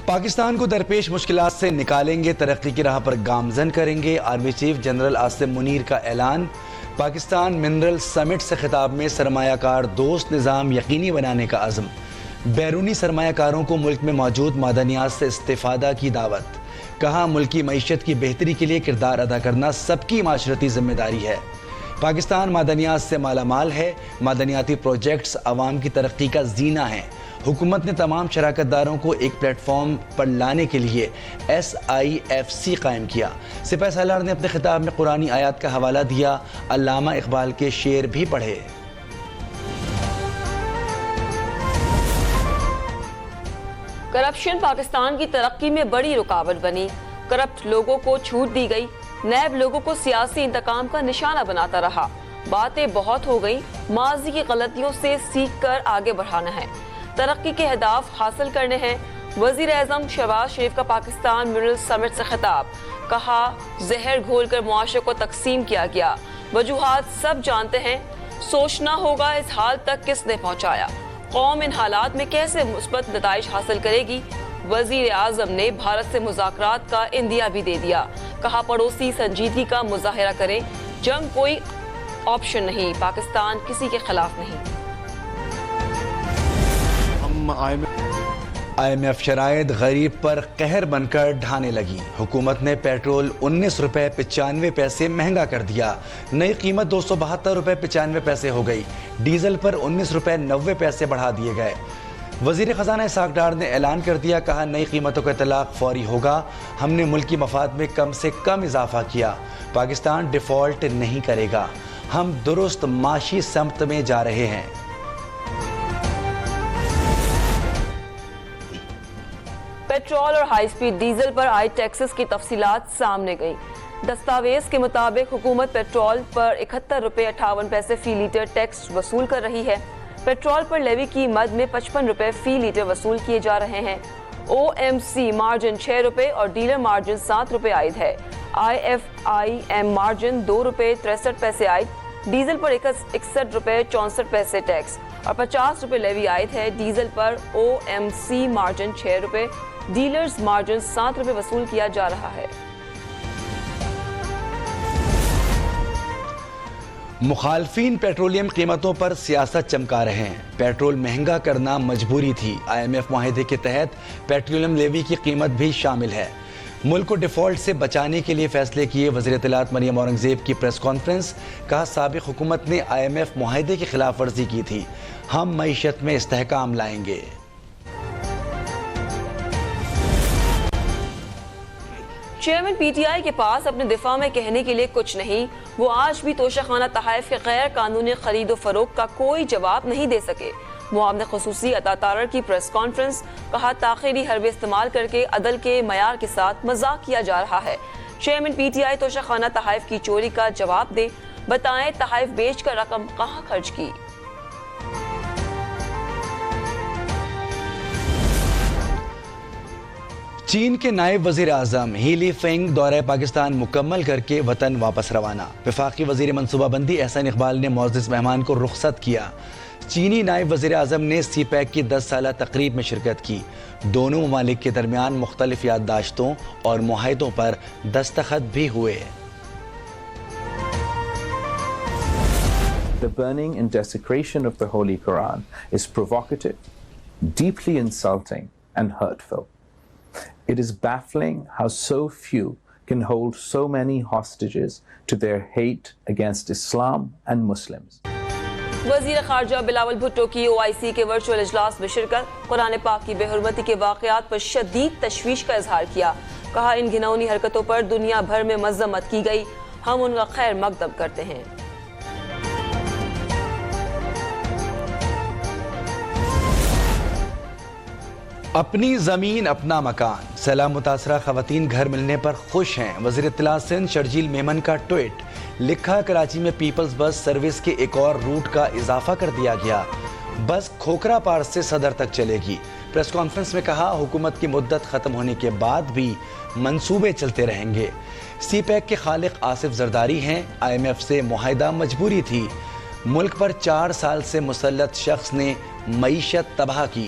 پاکستان کو درپیش مشکلات سے نکالیں گے، ترقی کی راہ پر گامزن کریں گے۔ Army chief general Asim Munir کا اعلان۔ پاکستان منرل سمٹ سے خطاب میں سرمایہ کار دوست نظام یقینی بنانے کا عزم۔ بیرونی سرمایہ کاروں کو ملک میں موجود معدنیات سے استفادہ کی دعوت۔ کہا ملکی معیشت کی بہتری کے لیے کردار ادا کرنا سب کی معاشرتی ذمہ داری ہے۔ پاکستان معدنیات سے مالا مال ہے۔ معدنیاتی پروجیکٹس عوام کی ترقی کا زینہ ہیں۔ حکومت نے تمام شراکت داروں کو ایک پلیٹ فارم پر لانے کے لیے SIFC قائم کیا۔ سپہ سالار نے اپنے خطاب میں قرآنی آیات کا حوالہ دیا۔ علامہ اقبال کے شعر بھی پڑھے۔ کرپشن پاکستان کی ترقی میں بڑی رکاوٹ بنی۔ کرپٹ لوگوں کو چھوٹ دی گئی۔ نیب لوگوں کو سیاسی انتقام کا نشانہ بناتا رہا۔ باتیں بہت ہو گئی، ماضی کی غلطیوں سے سیکھ کر آگے بڑھانا ہے، ترقی کے اہداف حاصل کرنے ہیں۔ وزیر اعظم شہباز شریف کا پاکستان منرل سمٹ سے خطاب۔ کہا زہر گھول کر معاشرے کو تقسیم کیا گیا۔ وجوہات سب جانتے ہیں، سوچنا ہوگا اس حال تک کس نے پہنچایا، قوم ان حالات میں کیسے مثبت نتائج حاصل کرے گی۔ وزیر اعظم نے بھارت سے مذاکرات کا عندیہ بھی دے دیا۔ کہا پڑوسی سنجیدگی کا مظاہرہ کریں، جنگ کوئی آپشن نہیں، پاکستان کسی کے خلاف نہیں۔ IMF شرائط غریب پر قہر بن کر ڈھانے لگی۔ حکومت نے پیٹرول 19 روپے 95 پیسے مہنگا کر دیا۔ نئی قیمت 272 روپے 95 پیسے ہو گئی۔ ڈیزل پر 19 روپے 90 پیسے بڑھا دیے گئے۔ وزیر خزانہ اسحاق ڈار نے اعلان کر دیا، کہا نئی قیمتوں کا اطلاق فوری ہوگا۔ ہم نے ملکی مفاد میں کم سے کم اضافہ کیا۔ پاکستان ڈیفالٹ نہیں کرے گا۔ ہم درست معاشی سمت میں جا رہے ہیں۔ پیٹرول اور ہائی سپیڈ ڈیزل پر عائد ٹیکسز کی تفصیلات سامنے گئی۔ دستاویز کے مطابق حکومت پیٹرول پر 71 روپے 58 پیسے فی لیٹر ٹیکس وصول کر رہی ہے۔ پیٹرول پر لیوی کی مد میں 55 روپے فی لیٹر وصول کیے جا رہے ہیں۔ OMC مارجن 6 روپے اور ڈیلر مارجن 7 روپے عائد ہے۔ IFIM مارجن 2 روپے 63 پیسے عائد۔ ڈیزل پر 61 روپے 64 پیسے ٹیکس اور 50 روپے لیوی عائد ہے۔ ڈیزل پر OMC مارجن 6 روپے، ڈیلرز مارجن 7 روپے وصول کیا جا رہا ہے۔ مخالفین پیٹرولیم قیمتوں پر سیاست چمکا رہے ہیں۔ پیٹرول مہنگا کرنا مجبوری تھی۔ IMF معاہدے کے تحت پیٹرولیم لیوی کی قیمت بھی شامل ہے۔ ملک کو ڈیفالٹ سے بچانے کے لیے فیصلے کیے۔ وزیر اطلاعات مریم اورنگزیب کی پریس کانفرنس۔ کہا سابق حکومت نے IMF معاہدے کی خلاف ورزی کی تھی۔ ہم معیشت میں استحکام لائیں گے۔ چیئرمین PTI کے پاس اپنے دفاع میں کہنے کے لیے کچھ نہیں۔ وہ آج بھی توشہ خانہ تحائف کے غیر قانونی خرید و فروخت کا کوئی جواب نہیں دے سکے۔ معاون خصوصی عطا تارڑ کی پریس کانفرنس۔ کہا تاخیری حربے استعمال کر کے عدل کے معیار کے ساتھ مذاق کیا جا رہا ہے۔ چیئرمین PTI توشہ خانہ تحائف کی چوری کا جواب دے۔ بتائیں تحائف بیچ کر رقم کہاں خرچ کی۔ چین کے نائب وزیر اعظم ہی لی فینگ دورہ پاکستان مکمل کر کے وطن واپس روانہ۔ وفاقی وزیر منصوبہ بندی احسن اقبال نے معزز مہمان کو رخصت کیا۔ چینی نائب وزیر اعظم نے CPEC کی 10 سالہ تقریب میں شرکت کی۔ دونوں ممالک کے درمیان مختلف یادداشتوں اور معاہدوں پر دستخط بھی ہوئے۔ The burning and desecration of the Holy Quran is provocative, deeply insulting and hurtful. It is baffling how so few can hold so many hostages to their hate against Islam and Muslims. وزیر خارجہ بلاول بھٹو کی OIC کے virtual اجلاس میں شرکت۔ قرآن پاک کی بے حرمتی کے واقعات پر شدید تشویش کا اظہار کیا۔ کہا ان گھناؤنی حرکتوں پر دنیا بھر میں مذمت کی گئی، ہم ان کا خیر مقدم کرتے ہیں۔ اپنی زمین اپنا مکان، سیلاب متاثرہ خواتین گھر ملنے پر خوش ہیں۔ وزیر اطلاعات سندھ شرجیل میمن کا ٹویٹ۔ لکھا کراچی میں پیپلز بس سروس کے ایک اور روٹ کا اضافہ کر دیا گیا۔ بس کھوکھرا پار سے صدر تک چلے گی۔ پریس کانفرنس میں کہا حکومت کی مدت ختم ہونے کے بعد بھی منصوبے چلتے رہیں گے۔ CPEC کے خالق آصف زرداری ہیں۔ IMF سے معاہدہ مجبوری تھی۔ ملک پر 4 سال سے مسلط شخص نے معیشت تباہ کی۔